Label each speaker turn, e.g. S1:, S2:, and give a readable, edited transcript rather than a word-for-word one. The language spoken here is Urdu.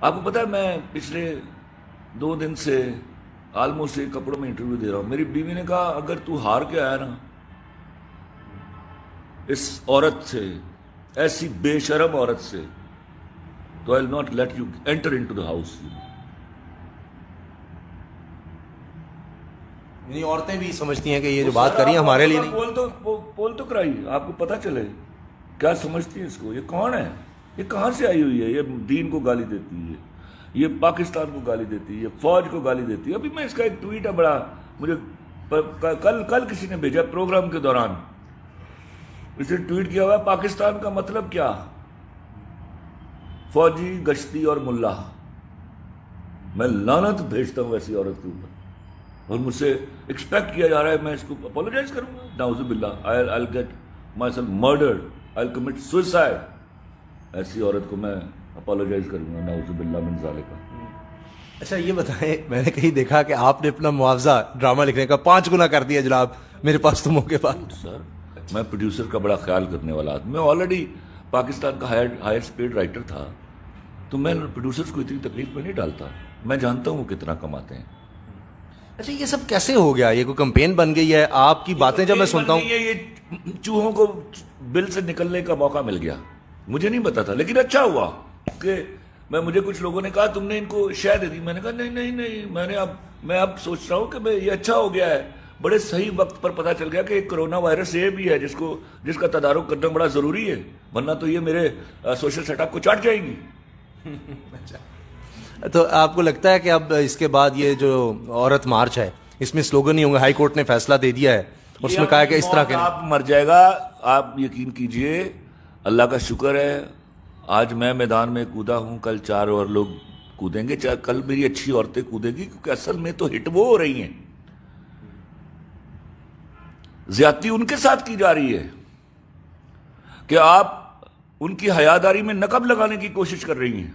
S1: آپ کو پتا ہے میں پچھلے 2 دن سے آلموسٹ ایک کپڑوں میں انٹرویو دے رہا ہوں. میری بیوی نے کہا اگر تو ہار کے آیا نا اس عورت سے، ایسی بے شرم عورت سے، تو I'll not let you enter into the house.
S2: یعنی عورتیں بھی سمجھتی ہیں کہ یہ جو بات کری ہمارے لیے نہیں.
S1: پول تو کرائی، آپ کو پتا چلے کیا سمجھتی ہیں اس کو. یہ کون ہے؟ یہ کہاں سے آئی ہوئی ہے؟ یہ دین کو گالی دیتی ہے، یہ پاکستان کو گالی دیتی ہے، یہ فوج کو گالی دیتی ہے. ابھی میں اس کا ایک ٹویٹ ہے بڑا، مجھے کل کسی نے بھیجا پروگرام کے دوران. اس نے ٹویٹ کیا ہوا ہے پاکستان کا مطلب کیا؟ فوجی، گشتی اور ملا. میں لعنت بھیجتا ہوں ایسی عورت کے اوپر، اور مجھ سے ایکسپیکٹ کیا جا رہا ہے میں اس کو اپولوجائز کروں گا. نعوذ باللہ، I'll get myself murdered, I'll commit suicide. ایسی عورت کو میں اپولوجائز کروں گا، نعوذ باللہ من ذالک.
S2: اچھا یہ بتائیں، میں نے کہیں دیکھا کہ آپ نے اپنا معاوضہ ڈرامہ لکھنے کا 5 گنا کر دیا جناب میرے پاس تو موقع پر.
S1: سر میں پروڈیوسر کا بڑا خیال کرنے والا آدمی. میں آلریڈی پاکستان کا ہائیسٹ پیڈ رائٹر تھا، تو میں پروڈیوسرز کو اتنی تکلیف میں نہیں ڈالتا. میں جانتا ہوں وہ کتنا کماتے ہیں.
S2: اچھا یہ سب کیسے ہو گیا؟ یہ کوئی کمپین بن گئی ہے؟ آپ کی باتیں جب میں سنتا ہوں،
S1: یہ چوہوں کو بل سے نکلنے کا موقع مل گیا. مجھے نہیں پتا تھا، لیکن اچھا ہوا کہ مجھے کچھ لوگوں نے کہا تم نے ان کو شے دے دی. میں نے کہا نہیں، میں اب سوچ رہا ہوں کہ یہ اچھا ہو گیا ہے. بڑے صحیح وقت پر پتا چل گیا کہ کرونا وائرس یہ بھی ہے جس کا تدارک کرنا بڑا ضروری ہے، ورنہ تو یہ میرے سوشل سیٹ اپ کو چاٹ جائیں گی.
S2: تو آپ کو لگتا ہے کہ اب اس کے بعد یہ جو عورت مارچ ہے اس میں سلوگن نہیں ہوں گے؟ ہائی کورٹ نے فیصلہ دے دیا ہے، اس میں کہا ہے کہ اس طرح کے
S1: آپ مر جائے گا. آپ یقین کیجئے، اللہ کا شکر ہے آج میں میدان میں کودا ہوں، کل 4 اور لوگ کودیں گے. کل میری اچھی عورتیں کودیں گی، کیونکہ اصل میں تو ہٹ وہ ہو رہی ہیں. زیادتی ان کے ساتھ کی جا رہی ہے کہ آپ ان کی حیاداری میں نقب لگانے کی کوشش کر رہی ہیں.